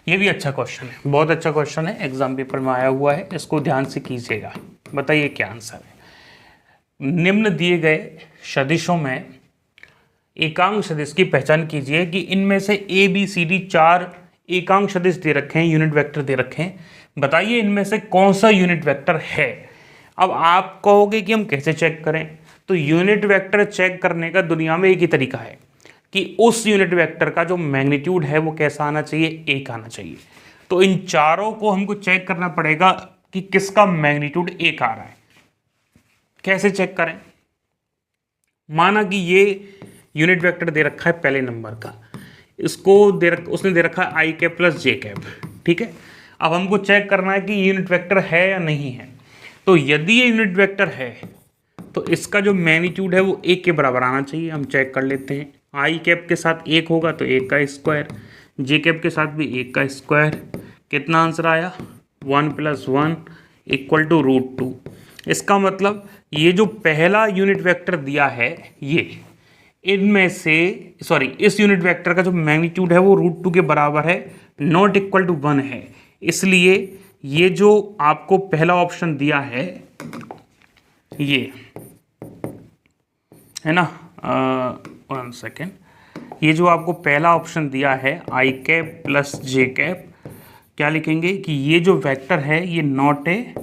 ये भी अच्छा क्वेश्चन है, बहुत अच्छा क्वेश्चन है, एग्जाम पेपर में आया हुआ है, इसको ध्यान से कीजिएगा। बताइए क्या आंसर है। निम्न दिए गए सदिशों में एकांक सदिश की पहचान कीजिए कि इनमें से ए बी सी डी 4 एकांक सदिश दे रखे हैं, यूनिट वेक्टर दे रखे हैं, बताइए इनमें से कौन सा यूनिट वेक्टर है। अब आप कहोगे कि हम कैसे चेक करें, तो यूनिट वेक्टर चेक करने का दुनिया में एक ही तरीका है कि उस यूनिट वेक्टर का जो मैग्नीट्यूड है वो कैसा आना चाहिए, एक आना चाहिए। तो इन चारों को हमको चेक करना पड़ेगा कि किसका मैग्नीट्यूड एक आ रहा है। कैसे चेक करें, माना कि ये यूनिट वेक्टर दे रखा है पहले नंबर का, इसको उसने दे रखा है I cap plus J cap, ठीक है। अब हमको चेक करना है कि यूनिट वेक्टर है या नहीं है। तो यदि ये यूनिट वेक्टर है तो इसका जो मैग्नीट्यूड है वो एक के बराबर आना चाहिए। हम चेक कर लेते हैं, आई कैप के साथ एक होगा तो एक का स्क्वायर, जे कैप के साथ भी एक का स्क्वायर। कितना आंसर आया, 1 + 1 = √2। इसका मतलब ये जो पहला यूनिट वेक्टर दिया है ये, इनमें से सॉरी इस यूनिट वेक्टर का जो मैग्नीट्यूड है वो √2 के बराबर है, नॉट इक्वल टू 1 है। इसलिए ये जो आपको पहला ऑप्शन दिया है ये है ना, 1 सेकेंड, ये जो आपको पहला ऑप्शन दिया है I cap plus J cap, क्या लिखेंगे कि ये जो वेक्टर है ये नॉट ए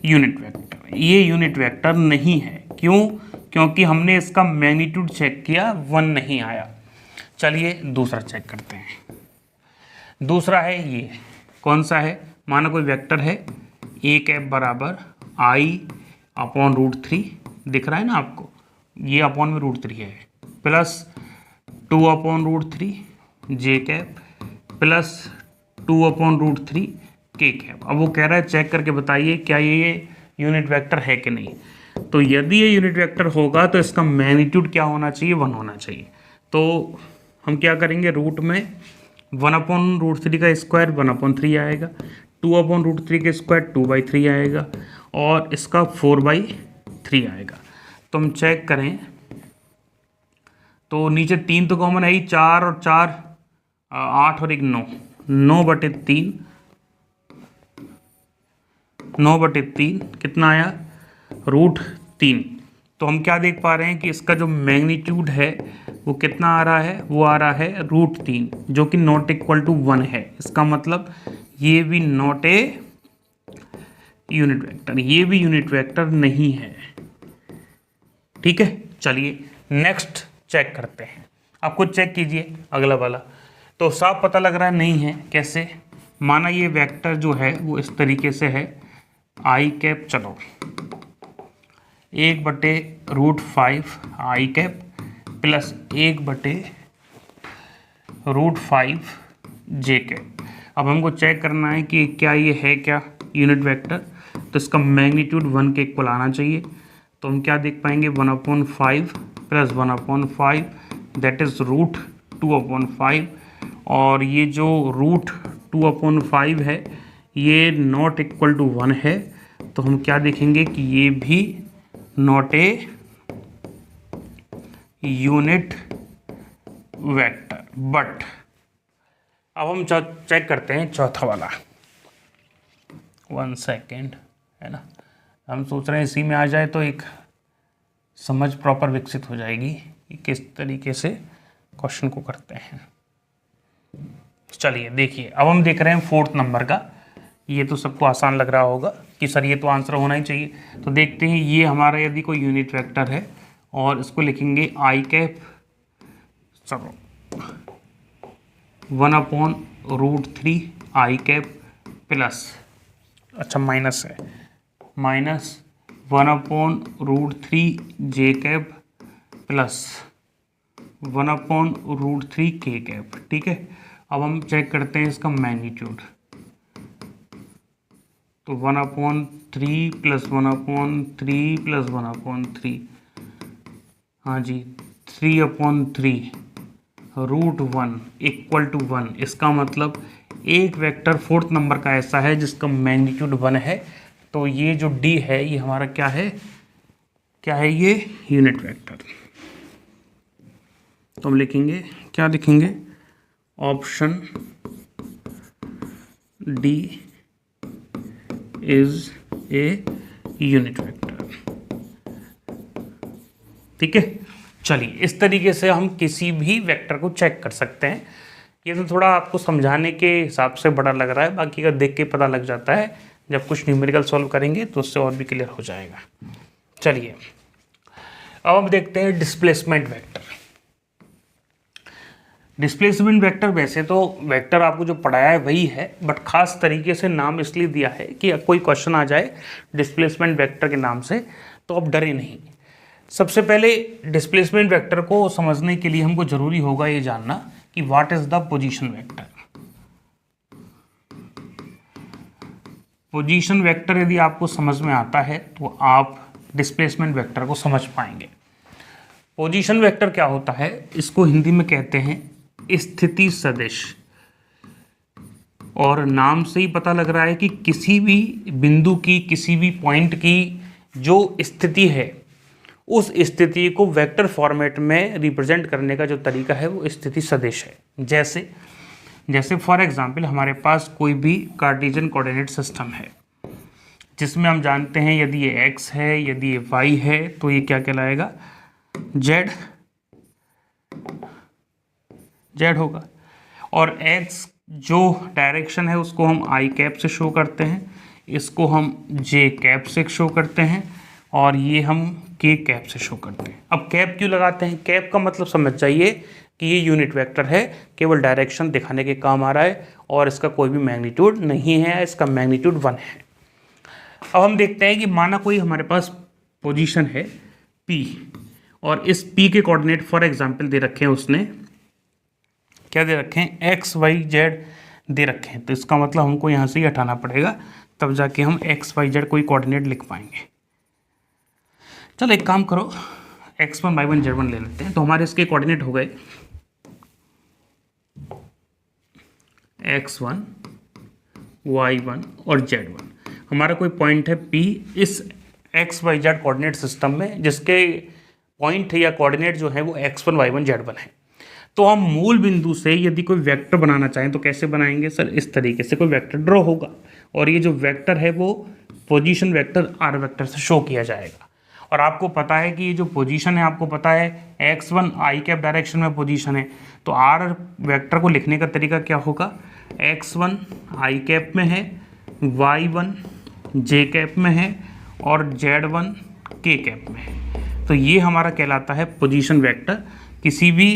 यूनिट वेक्टर, ये यूनिट वेक्टर नहीं है। क्यों, क्योंकि हमने इसका मैग्नीट्यूड चेक किया 1 नहीं आया। चलिए दूसरा चेक करते हैं। दूसरा है ये, कौन सा है, माना कोई वेक्टर है ए कैप बराबर I/√3, दिख रहा है ना आपको, ये अपॉन में √3 है, प्लस 2/√3 जे कैप प्लस 2/√3 के कैप। अब वो कह रहा है चेक करके बताइए क्या ये यूनिट वेक्टर है कि नहीं। तो यदि ये यूनिट वेक्टर होगा तो इसका मैग्नीट्यूड क्या होना चाहिए, 1 होना चाहिए। तो हम क्या करेंगे, रूट में 1/√3 का स्क्वायर 1/3 आएगा, 2/√3 का स्क्वायर 2/3 आएगा और इसका 4/3 आएगा। तो हम चेक करें तो नीचे 3 तो कॉमन है ही, 4 और 4 8 और 1 9, 9/3, 9/3 कितना आया, √3। तो हम क्या देख पा रहे हैं कि इसका जो मैग्नीट्यूड है वो कितना आ रहा है, वो आ रहा है √3, जो कि नॉट इक्वल टू 1 है। इसका मतलब ये भी नॉट ए यूनिट वेक्टर, ये भी यूनिट वेक्टर नहीं है। ठीक है, चलिए नेक्स्ट चेक करते हैं। आप खुद चेक कीजिए अगला वाला, तो साफ पता लग रहा है नहीं है। कैसे, माना ये वेक्टर जो है वो इस तरीके से है, आई कैप, चलो 1/√5 आई कैप प्लस 1/√5 जे कैप। अब हमको चेक करना है कि क्या ये है क्या यूनिट वेक्टर, तो इसका मैग्नीट्यूड 1 के इक्वल आना चाहिए। तो हम क्या देख पाएंगे, 1/5 प्लस 1/5 दैट इज़ √2/5, और ये जो √2/5 है ये नॉट इक्वल टू 1 है। तो हम क्या देखेंगे कि ये भी not a unit vector. But अब हम चेक करते हैं चौथा वाला, 1 सेकेंड, है ना। हम सोच रहे हैं इसी में आ जाए तो एक समझ प्रॉपर विकसित हो जाएगी कि किस तरीके से क्वेश्चन को करते हैं। चलिए देखिए, अब हम देख रहे हैं 4th नंबर का। ये तो सबको आसान लग रहा होगा कि सर ये तो आंसर होना ही चाहिए। तो देखते हैं, ये हमारा यदि कोई यूनिट वेक्टर है और इसको लिखेंगे आई कैप, चलो 1/√3 आई कैप प्लस, अच्छा माइनस है, माइनस 1/√3 जे कैप प्लस 1/√3 के कैप। ठीक है, अब हम चेक करते हैं इसका मैग्नीट्यूड। तो 1/3 प्लस 1/3 प्लस 1/3, हाँ जी 3/3 √1 इक्वल टू 1। इसका मतलब एक वेक्टर 4th नंबर का ऐसा है जिसका मैग्नीट्यूड 1 है। तो ये जो D है ये हमारा क्या है, क्या है ये यूनिट वेक्टर। तो हम लिखेंगे, क्या लिखेंगे, option D is a unit vector. ठीक है, चलिए इस तरीके से हम किसी भी वेक्टर को चेक कर सकते हैं। ये तो थोड़ा आपको समझाने के हिसाब से बड़ा लग रहा है, बाकी का देख के पता लग जाता है, जब कुछ न्यूमेरिकल सॉल्व करेंगे तो उससे और भी क्लियर हो जाएगा। चलिए अब हम देखते हैं डिस्प्लेसमेंट वेक्टर। डिस्प्लेसमेंट वेक्टर वैसे तो वेक्टर आपको जो पढ़ाया है वही है, बट खास तरीके से नाम इसलिए दिया है कि कोई क्वेश्चन आ जाए डिस्प्लेसमेंट वेक्टर के नाम से तो आप डरे नहीं। सबसे पहले डिस्प्लेसमेंट वेक्टर को समझने के लिए हमको जरूरी होगा ये जानना कि what is the position vector. Position vector यदि आपको समझ में आता है तो आप डिस्प्लेसमेंट वेक्टर को समझ पाएंगे। पोजीशन वेक्टर क्या होता है, इसको हिंदी में कहते हैं स्थिति सदिश, और नाम से ही पता लग रहा है कि किसी भी बिंदु की, किसी भी पॉइंट की जो स्थिति है उस स्थिति को वेक्टर फॉर्मेट में रिप्रेजेंट करने का जो तरीका है वो स्थिति सदिश है। जैसे फॉर एग्जांपल हमारे पास कोई भी कार्टेशियन कोऑर्डिनेट सिस्टम है जिसमें हम जानते हैं यदि ये x है, यदि ये y है तो ये क्या कहलाएगा, z होगा। और x जो डायरेक्शन है उसको हम i कैप से शो करते हैं, इसको हम j कैप से शो करते हैं, और ये हम k कैप से शो करते हैं। अब कैप क्यों लगाते हैं, कैप का मतलब समझ जाइए कि ये यूनिट वेक्टर है, केवल डायरेक्शन दिखाने के काम आ रहा है और इसका कोई भी मैग्नीट्यूड नहीं है, इसका मैग्नीट्यूड 1 है। अब हम देखते हैं कि माना कोई हमारे पास पोजीशन है P, और इस P के कोऑर्डिनेट फॉर एग्जांपल दे रखे हैं, उसने क्या दे रखे हैं, x y z दे रखे हैं, तो इसका मतलब हमको यहाँ से ही हटाना पड़ेगा, तब जाके हम x y z कोई कोऑर्डिनेट लिख पाएंगे। चलो एक काम करो, x1 y1 z1 ले लेते हैं, तो हमारे इसके कोऑर्डिनेट हो गए x1 y1 और z1। हमारा कोई पॉइंट है P इस x y z coordinate system में, जिसके पॉइंट या कोऑर्डिनेट जो है वो x1 y1 z1 है। तो हम मूल बिंदु से यदि कोई वेक्टर बनाना चाहें तो कैसे बनाएंगे सर, इस तरीके से कोई वेक्टर ड्रॉ होगा, और ये जो वेक्टर है वो पोजीशन वेक्टर r वेक्टर से शो किया जाएगा। और आपको पता है कि ये जो पोजीशन है, आपको पता है x1 i कैप डायरेक्शन में पोजीशन है, तो r वेक्टर को लिखने का तरीका क्या होगा, x1 i कैप में है, y1 j कैप में है और z1 k कैप में है। तो ये हमारा कहलाता है पोजीशन वेक्टर, किसी भी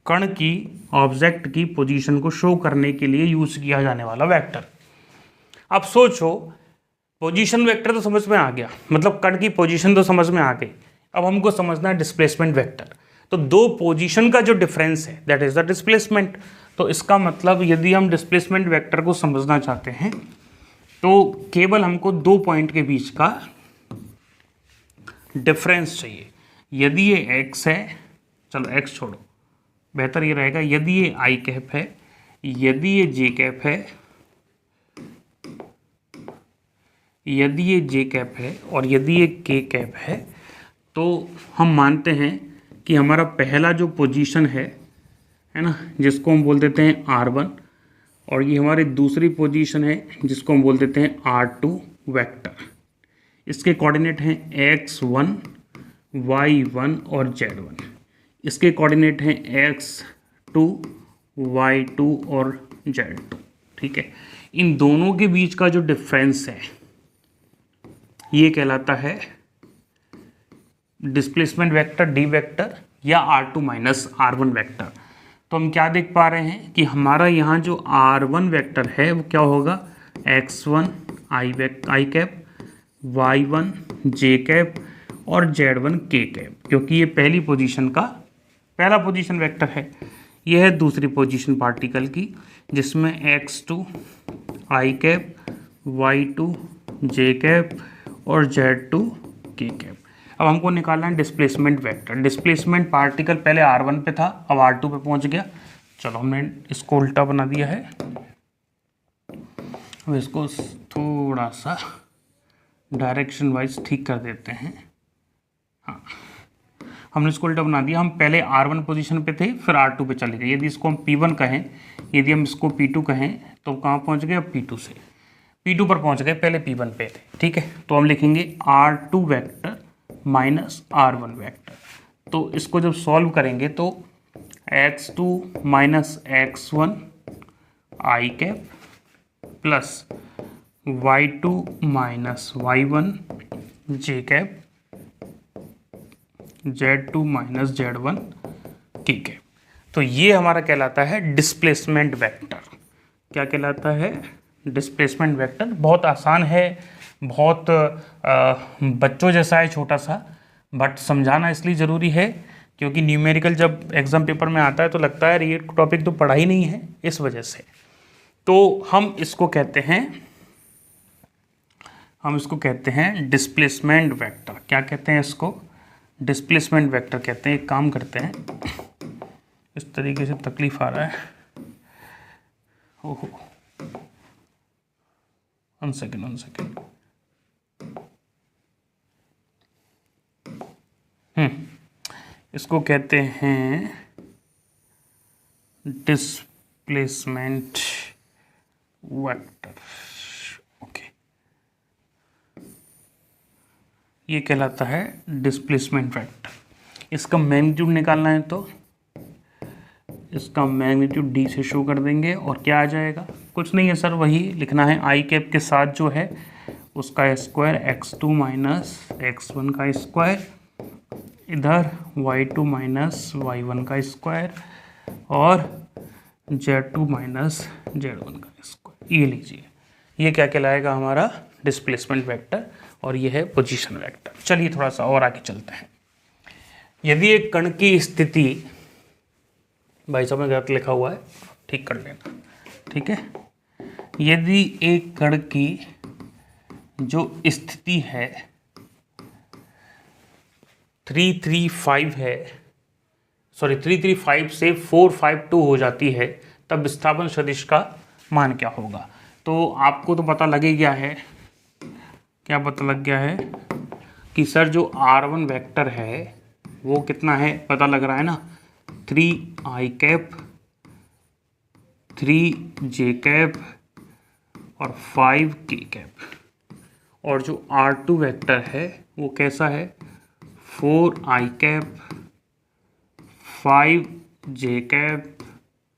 कण की, ऑब्जेक्ट की पोजीशन को शो करने के लिए यूज किया जाने वाला वेक्टर। अब सोचो, पोजीशन वेक्टर तो समझ में आ गया, मतलब कण की पोजीशन तो समझ में आ गई, अब हमको समझना है डिस्प्लेसमेंट वेक्टर। तो दो पोजीशन का जो डिफरेंस है दैट इज द डिस्प्लेसमेंट। तो इसका मतलब यदि हम डिस्प्लेसमेंट वेक्टर को समझना चाहते हैं तो केवल हमको दो पॉइंट के बीच का डिफरेंस चाहिए। यदि ये x है, चलो x छोड़ो, बेहतर ये रहेगा यदि ये i कैप है, यदि ये j कैप है, यदि ये j कैप है और यदि ये k कैप है, तो हम मानते हैं कि हमारा पहला जो पोजीशन है ना, जिसको हम बोल देते हैं r1, और ये हमारी दूसरी पोजीशन है जिसको हम बोल देते हैं r2 वेक्टर। इसके कोऑर्डिनेट हैं x1 y1 और z1। इसके कोऑर्डिनेट हैं x2 y2 और z2। ठीक है, इन दोनों के बीच का जो डिफरेंस है ये कहलाता है डिस्प्लेसमेंट वेक्टर डी वेक्टर या r2 माइनस r1 वेक्टर। तो हम क्या देख पा रहे हैं कि हमारा यहाँ जो r1 वेक्टर है वो क्या होगा, x1 i cap, y1 j cap और z1 k कैप, क्योंकि ये पहली पोजीशन का पहला पोजीशन वेक्टर है। यह है दूसरी पोजीशन पार्टिकल की, जिसमें x2 i cap, y2 j cap और z2 k कैप। अब हमको निकालना है डिस्प्लेसमेंट वेक्टर। डिस्प्लेसमेंट पार्टिकल पहले r1 पे था, अब r2 पे पहुंच गया। चलो हमने इसको उल्टा बना दिया है, अब इसको थोड़ा सा डायरेक्शन वाइज ठीक कर देते हैं। हाँ, हमने इसको उल्टा बना दिया। हम पहले R1 पोजीशन पे थे, फिर R2 पे चले गए। यदि इसको हम P1 कहें, यदि हम इसको P2 कहें, तो कहाँ पहुँच गए? अब P2 से P2 पर पहुँच गए, पहले P1 पे थे। ठीक है, तो हम लिखेंगे R2 vector minus R1 vector. तो इसको जब सॉल्व करेंगे तो x2 minus x1 I cap plus y2 minus y1 J cap z2 minus z1 K cap. तो ये हमारा कहलाता है डिस्प्लेसमेंट वेक्टर। क्या कहलाता है? Displacement vector. बहुत आसान है, बहुत बच्चों जैसा है, छोटा सा, बट समझाना इसलिए ज़रूरी है क्योंकि न्यूमेरिकल जब एग्ज़ाम पेपर में आता है तो लगता है ये टॉपिक तो पढ़ा ही नहीं है, इस वजह से। तो हम इसको कहते हैं डिस्प्लेसमेंट वेक्टर। क्या कहते हैं इसको? डिस्प्लेसमेंट वेक्टर कहते हैं। एक काम करते हैं, इस तरीके से तकलीफ आ रहा है। ओहो, वन सेकेंड। इसको कहते हैं डिस्प्लेसमेंट वेक्टर। ओके, ये कहलाता है डिस्प्लेसमेंट वेक्टर। इसका मैग्नीट्यूड निकालना है तो इसका मैग्नीट्यूड d से शो कर देंगे और क्या आ जाएगा? कुछ नहीं है सर, वही लिखना है आई कैप के साथ जो है उसका स्क्वायर x2 माइनस x1 का स्क्वायर, इधर y2 माइनस y1 का स्क्वायर और z2 माइनस z1 का स्क्वायर। ये लीजिए, ये क्या कहलाएगा? हमारा डिस्प्लेसमेंट वेक्टर, और ये है पोजीशन वेक्टर। चलिए थोड़ा सा और आगे चलते हैं। यदि एक कण की स्थिति, भाई साहब में गलत लिखा हुआ है, ठीक कर लेना, ठीक है। यदि एक कण की जो स्थिति है 335 है, सॉरी 335 से 452 हो जाती है, तब विस्थापन सदिश का मान क्या होगा? तो आपको तो पता लग ही गया है, क्या पता लग गया है कि सर जो R1 वेक्टर है वो कितना है, पता लग रहा है ना, 3i कैप 3j कैप और 5k कैप, और जो R2 वेक्टर है वो कैसा है, 4i कैप 5j कैप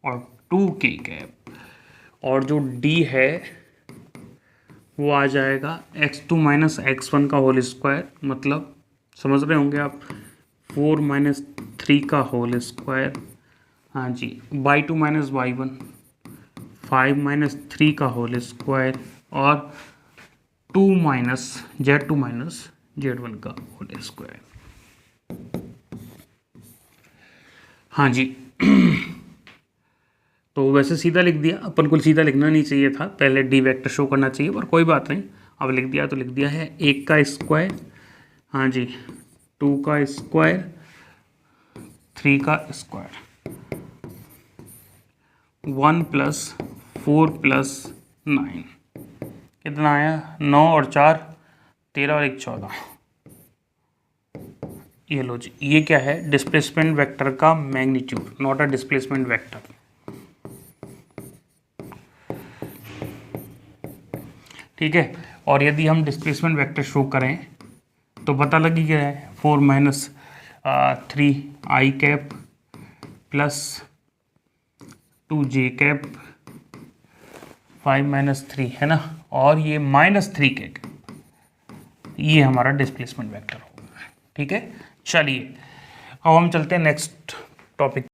और 2k कैप, और जो D है वो आ जाएगा x2 माइनस x1 का होल स्क्वायर, मतलब समझ रहे होंगे आप, 4 माइनस 3 का होल स्क्वायर, हाँ जी, y2 माइनस y1 5 माइनस 3 का होल स्क्वायर और 2 माइनस z1 का होल स्क्वायर। हाँ जी तो वैसे सीधा लिख दिया, अपन को सीधा लिखना नहीं चाहिए था, पहले डी वेक्टर शो करना चाहिए, पर कोई बात नहीं, अब लिख दिया तो लिख दिया है। 1 का स्क्वायर, हाँ जी, 2 का स्क्वायर, 3 का स्क्वायर, 1 प्लस 4 प्लस 9 कितना आया, 9 और 4 13 और 1 14। ये लो जी, ये क्या है, डिस्प्लेसमेंट वेक्टर का magnitude, not a displacement vector. ठीक है, और यदि हम डिस्प्लेसमेंट वेक्टर शो करें तो पता लग ही गया है, 4 minus 3i cap plus 2j cap 5 minus 3 है ना, और ये माइनस 3k, ये हमारा डिस्प्लेसमेंट वेक्टर होगा। ठीक है, चलिए अब हम चलते हैं नेक्स्ट टॉपिक।